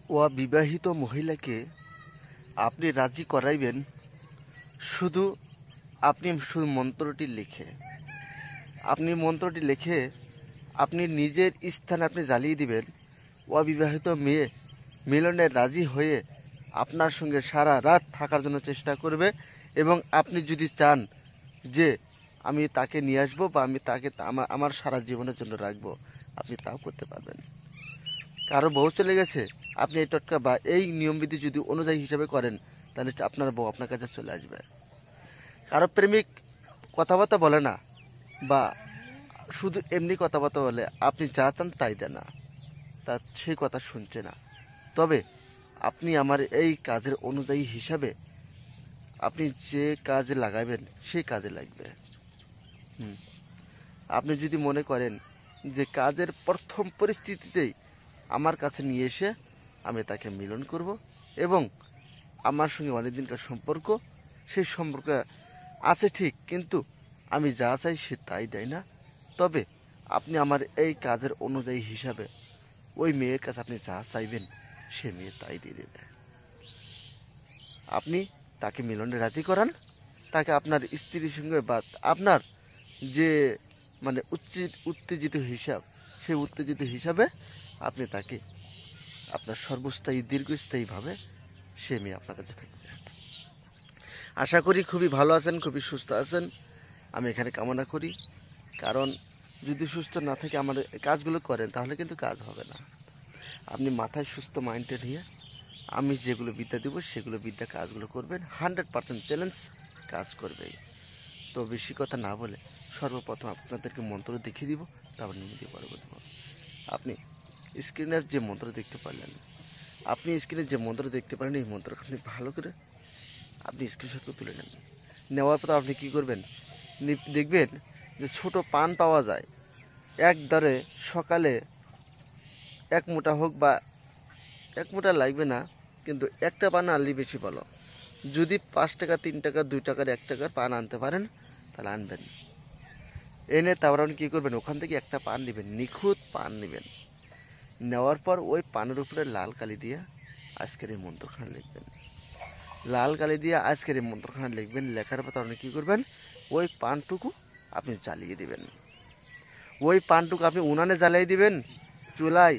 অবিবাহিত মহিলাকে আপনি রাজি করাইবেন শুধু মন্ত্রটি লিখে। আপনি মন্ত্রটি লিখে আপনি নিজের স্থানে আপনি জ্বালিয়ে দিবেন। অবিবাহিত মেয়ে মিলনে রাজি হয়ে আপনার সঙ্গে সারা রাত থাকার জন্য চেষ্টা করবে, এবং আপনি যদি চান যে আমি তাকে নিয়ে আসবো বা আমি তাকে আমার সারা জীবনের জন্য রাখবো, আপনি তাও করতে পারবেন। কারো বউ চলে গেছে, আপনি এই টটকা বা এই নিয়মবিধি যদি অনুযায়ী হিসাবে করেন, তাহলে আপনার বউ আপনার কাছে চলে আসবে। কারো প্রেমিক কথাবার্তা বলে না বা শুধু এমনি কথাবার্তা বলে, আপনি যা চান তাই দেন না, তার সেই কথা শুনছে না। তবে আপনি আমার এই কাজের অনুযায়ী হিসাবে আপনি যে কাজে লাগাবেন সেই কাজে লাগবে। আপনি যদি মনে করেন যে কাজের প্রথম পরিস্থিতিতেই আমার কাছে নিয়ে এসে আমি তাকে মিলন করব এবং আমার সঙ্গে অনেকদিনকার সম্পর্ক, সেই সম্পর্ক আছে ঠিক, কিন্তু আমি যা চাই সে তাই দেয় না, তবে আপনি আমার এই কাজের অনুযায়ী হিসাবে ওই মেয়ের কাছে আপনি যা চাইবেন সে মেয়ে তাই দিয়ে দেবে। আপনি তাকে মিলনে রাজি করান, তাকে আপনার স্ত্রীর সঙ্গে বা আপনার যে মানে উত্তেজিত হিসাব, সেই উত্তেজিত হিসাবে আপনি তাকে আপনার সর্বস্থায়ী দীর্ঘস্থায়ীভাবে সে মেয়ে আপনার কাছে থাকবে। আশা করি খুবই ভালো আছেন, খুবই সুস্থ আছেন, আমি এখানে কামনা করি। কারণ যদি সুস্থ না থেকে আমার কাজগুলো করেন তাহলে কিন্তু কাজ হবে না। আপনি মাথায় সুস্থ মাইন্ডে নিয়ে আমি যেগুলো বিদ্যা দেবো সেগুলো বিদ্যা কাজগুলো করবেন, 100% চ্যালেঞ্জ কাজ করবেই। তো বেশি কথা না বলে সর্বপ্রথম আপনাদেরকে মন্ত্র দেখিয়ে দিব, তারপর নিয়ে দিয়ে পরবর্তী আপনি স্ক্রিনের যে মন্ত্র দেখতে পারলেন, আপনি স্ক্রিনে যে মন্ত্র দেখতে পারেন, এই মন্ত্র আপনি ভালো করে আপনি স্ক্রিনশট করে তুলে নেন। নেওয়ার পর আপনি কী করবেন, দেখবেন যে ছোট পান পাওয়া যায়, এক দরে সকালে এক মুঠা হোক বা এক মুঠা লাগবে না, কিন্তু একটা পান আনলে বেশি ভালো। যদি 5 টাকা 3 টাকা 2 টাকার 1 টাকার পান আনতে পারেন তাহলে আনবেন। এনে তারপর আপনি কী করবেন, ওখান থেকে একটা পান নেবেন, নিখুঁত পান নেবেন। নেওয়ার পর ওই পানের উপরে লাল কালি দিয়ে আজকের এই মন্ত্রখানা লিখবেন। লাল কালি দিয়ে আজকের এই মন্ত্রখানা লিখবেন। লেখার পর আপনি কী করবেন, ওই পানটুকু আপনি জ্বালিয়ে দিবেন। ওই পানটুকু আপনি উনানে জ্বালিয়ে দিবেন, চুলায়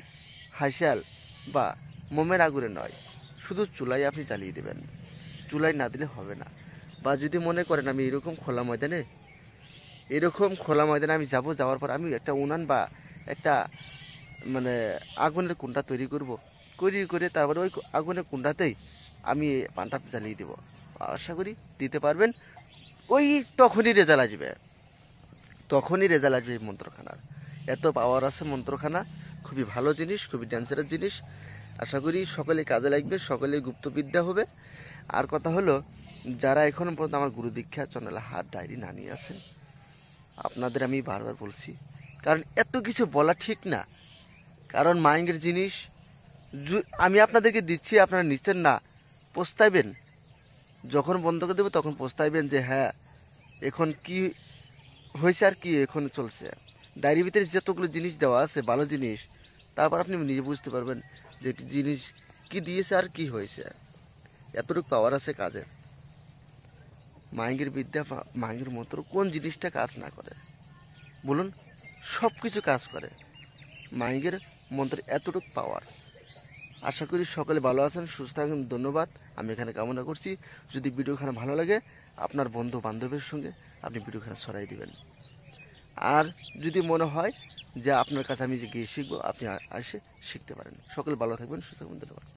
হাঁসাল বা মোমের আগুনে নয়, শুধু চুলায় আপনি জ্বালিয়ে দেবেন। চুলায় না দিলে হবে না। বা যদি মনে করেন আমি এরকম খোলা ময়দানে আমি যাওয়ার পর আমি একটা উনান বা একটা মানে আগুনের কুণ্ডা তৈরি করে তারপরে ওই আগুনের কুণ্ডাতেই আমি পানটা জ্বালিয়ে দেবো। আশা করি দিতে পারবেন। ওই তখনই রেজাল্ট আসবে এই মন্ত্রখানার। এত পাওয়ার আছে মন্ত্রখানা, খুবই ভালো জিনিস, খুবই ডেঞ্জারাস জিনিস। আশা করি সকলে কাজে লাগবে, সকলে গুপ্তবিদ্যা হবে। আর কথা হলো, যারা এখনো পর্যন্ত আমার গুরু দীক্ষা চ্যানেলে হাত ডায়েরি না নিয়ে আসেন, আপনাদের আমি বারবার বলছি, কারণ এত কিছু বলা ঠিক না। কারণ মাইন্ডের জিনিস আমি আপনাদেরকে দিচ্ছি, আপনারা নিচ্ছেন না, পস্তাইবেন। যখন বন্ধ করে দেবো তখন পস্তাইবেন যে হ্যাঁ এখন কি হয়েছে আর কি এখন চলছে। ডায়েরির ভিতরে যতগুলো জিনিস দেওয়া আছে ভালো জিনিস, তারপর আপনি নিজে বুঝতে পারবেন যে জিনিস কি দিয়েছে আর কি হয়েছে। এতটুকু পাওয়ার আছে কাজে। মাইন্ডের বিদ্যা, মাইন্ডের মন্ত্র কোন জিনিসটা কাজ না করে বলুন? সব কিছু কাজ করে। মাইন্ডের মন্ত্রের এতটুকু পাওয়ার। আশা করি সকলে ভালো আছেন, সুস্থ থাকেন। ধন্যবাদ, আমি এখানে কামনা করছি। যদি ভিডিওখানা ভালো লাগে, আপনার বন্ধু বান্ধবের সঙ্গে আপনি ভিডিওখানা ছড়াই দিবেন। আর যদি মনে হয় যে আপনার কাছে আমি যে গিয়ে শিখবো, আপনি এসে শিখতে পারেন। সকলে ভালো থাকবেন, সুস্থ থাকবেন। ধন্যবাদ।